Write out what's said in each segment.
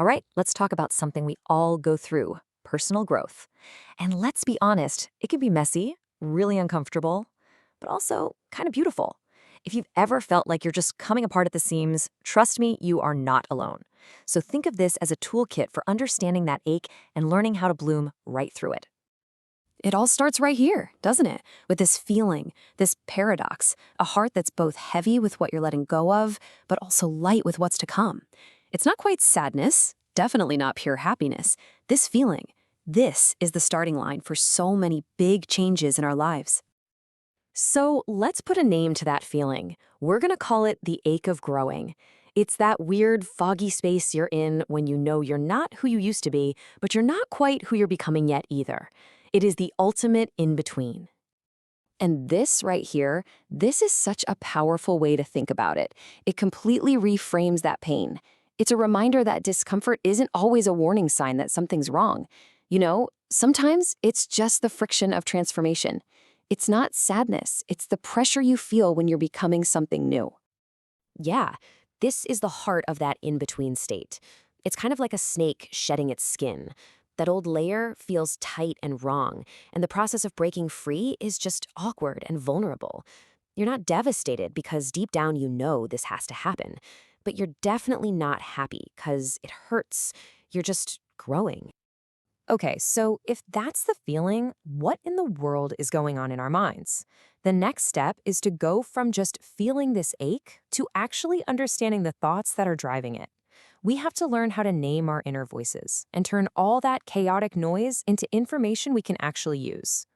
All right, let's talk about something we all go through: personal growth. And let's be honest, it can be messy, really uncomfortable, but also kind of beautiful. If you've ever felt like you're just coming apart at the seams, trust me, you are not alone. So think of this as a toolkit for understanding that ache and learning how to bloom right through it. It all starts right here, doesn't it? With this feeling, this paradox, a heart that's both heavy with what you're letting go of, but also light with what's to come. It's not quite sadness, definitely not pure happiness. This feeling, this is the starting line for so many big changes in our lives. So let's put a name to that feeling. We're going to call it the ache of growing. It's that weird, foggy space you're in when you know you're not who you used to be, but you're not quite who you're becoming yet either. It is the ultimate in-between. And this right here, this is such a powerful way to think about it. It completely reframes that pain. It's a reminder that discomfort isn't always a warning sign that something's wrong. Sometimes it's just the friction of transformation. It's not sadness, it's the pressure you feel when you're becoming something new. Yeah, this is the heart of that in-between state. It's kind of like a snake shedding its skin. That old layer feels tight and wrong, and the process of breaking free is just awkward and vulnerable. You're not devastated because deep down you know this has to happen, but you're definitely not happy because it hurts. You're just growing. Okay, so if that's the feeling, what in the world is going on in our minds? The next step is to go from just feeling this ache to actually understanding the thoughts that are driving it. We have to learn how to name our inner voices and turn all that chaotic noise into information we can actually use.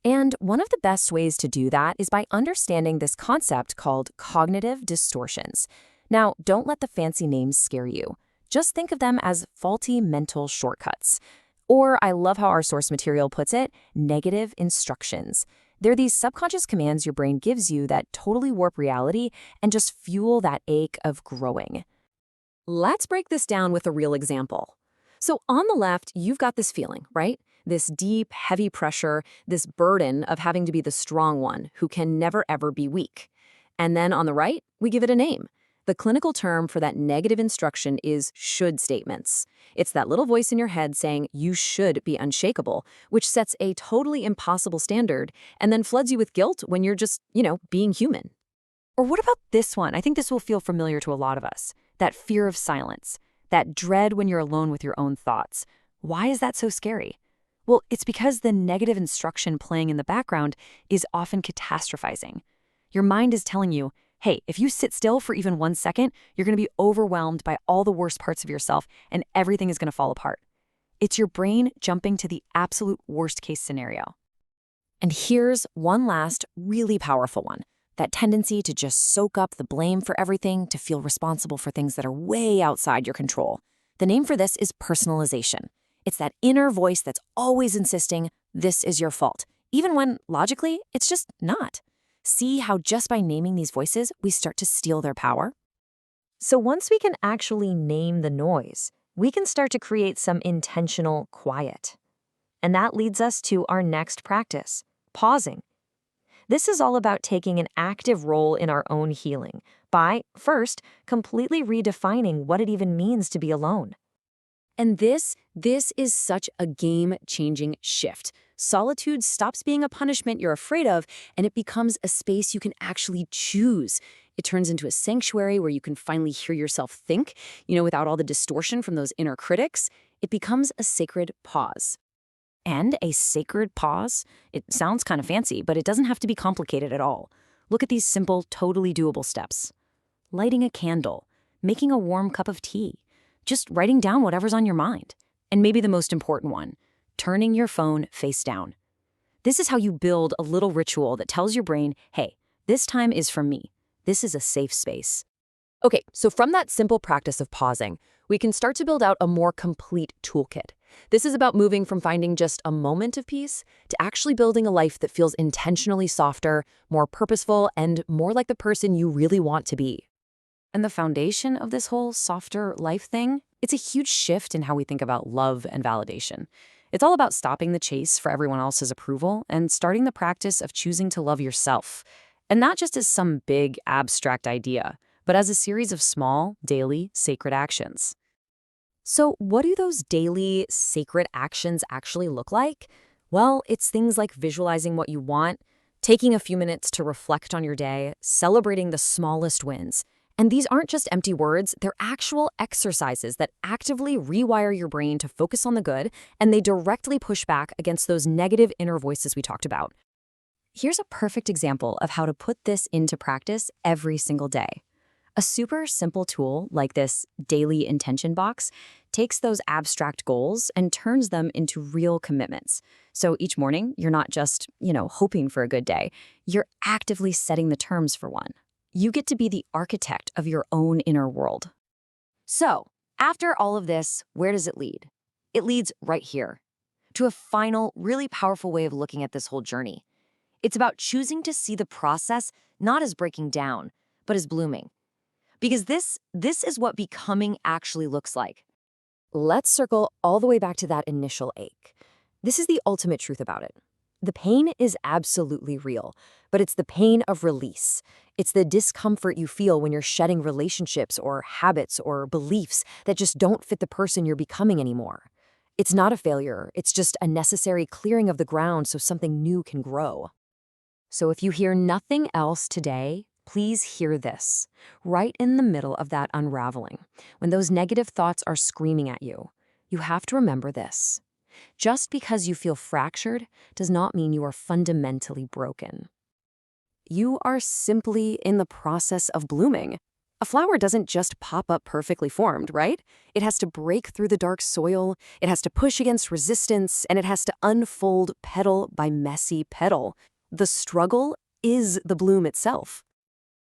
And one of the best ways to do that is by understanding this concept called cognitive distortions. Now, don't let the fancy names scare you. Just think of them as faulty mental shortcuts. Or, I love how our source material puts it, negative instructions. They're these subconscious commands your brain gives you that totally warp reality and just fuel that ache of growing. Let's break this down with a real example. So on the left, you've got this feeling, right? This deep, heavy pressure, this burden of having to be the strong one who can never ever be weak. And then on the right, we give it a name. The clinical term for that negative instruction is should statements. It's that little voice in your head saying you should be unshakable, which sets a totally impossible standard and then floods you with guilt when you're just, being human. Or what about this one? I think this will feel familiar to a lot of us. That fear of silence, that dread when you're alone with your own thoughts. Why is that so scary? Well, it's because the negative instruction playing in the background is often catastrophizing. Your mind is telling you, hey, if you sit still for even 1 second, you're going to be overwhelmed by all the worst parts of yourself and everything is going to fall apart. It's your brain jumping to the absolute worst case scenario. And here's one last really powerful one. That tendency to just soak up the blame for everything, to feel responsible for things that are way outside your control. The name for this is personalization. It's that inner voice that's always insisting, this is your fault, even when, logically, it's just not. See how just by naming these voices, we start to steal their power? So once we can actually name the noise, we can start to create some intentional quiet. And that leads us to our next practice, pausing. This is all about taking an active role in our own healing by, first, completely redefining what it even means to be alone. And this is such a game-changing shift. Solitude stops being a punishment you're afraid of, and it becomes a space you can actually choose. It turns into a sanctuary where you can finally hear yourself think, without all the distortion from those inner critics. It becomes a sacred pause. And a sacred pause? It sounds kind of fancy, but it doesn't have to be complicated at all. Look at these simple, totally doable steps. Lighting a candle, making a warm cup of tea, just writing down whatever's on your mind. And maybe the most important one, turning your phone face down. This is how you build a little ritual that tells your brain, hey, this time is for me. This is a safe space. Okay, so from that simple practice of pausing, we can start to build out a more complete toolkit. This is about moving from finding just a moment of peace to actually building a life that feels intentionally softer, more purposeful, and more like the person you really want to be. And the foundation of this whole softer life thing, it's a huge shift in how we think about love and validation. It's all about stopping the chase for everyone else's approval and starting the practice of choosing to love yourself. And not just as some big, abstract idea, but as a series of small, daily, sacred actions. So, what do those daily sacred actions actually look like? Well, it's things like visualizing what you want, taking a few minutes to reflect on your day, celebrating the smallest wins. And these aren't just empty words, they're actual exercises that actively rewire your brain to focus on the good, and they directly push back against those negative inner voices we talked about. Here's a perfect example of how to put this into practice every single day. A super simple tool like this daily intention box takes those abstract goals and turns them into real commitments. So each morning, you're not just, hoping for a good day. You're actively setting the terms for one. You get to be the architect of your own inner world. So, after all of this, where does it lead? It leads right here to a final, really powerful way of looking at this whole journey. It's about choosing to see the process not as breaking down, but as blooming. Because this is what becoming actually looks like. Let's circle all the way back to that initial ache. This is the ultimate truth about it. The pain is absolutely real, but it's the pain of release. It's the discomfort you feel when you're shedding relationships or habits or beliefs that just don't fit the person you're becoming anymore. It's not a failure, it's just a necessary clearing of the ground so something new can grow. So if you hear nothing else today, please hear this. Right in the middle of that unraveling, when those negative thoughts are screaming at you, you have to remember this. Just because you feel fractured does not mean you are fundamentally broken. You are simply in the process of blooming. A flower doesn't just pop up perfectly formed, right? It has to break through the dark soil, it has to push against resistance, and it has to unfold petal by messy petal. The struggle is the bloom itself.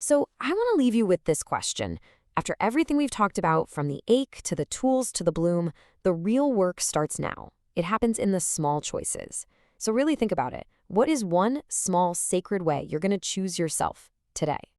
So I want to leave you with this question. After everything we've talked about, from the ache to the tools to the bloom, the real work starts now. It happens in the small choices. So really think about it. What is one small sacred way you're going to choose yourself today?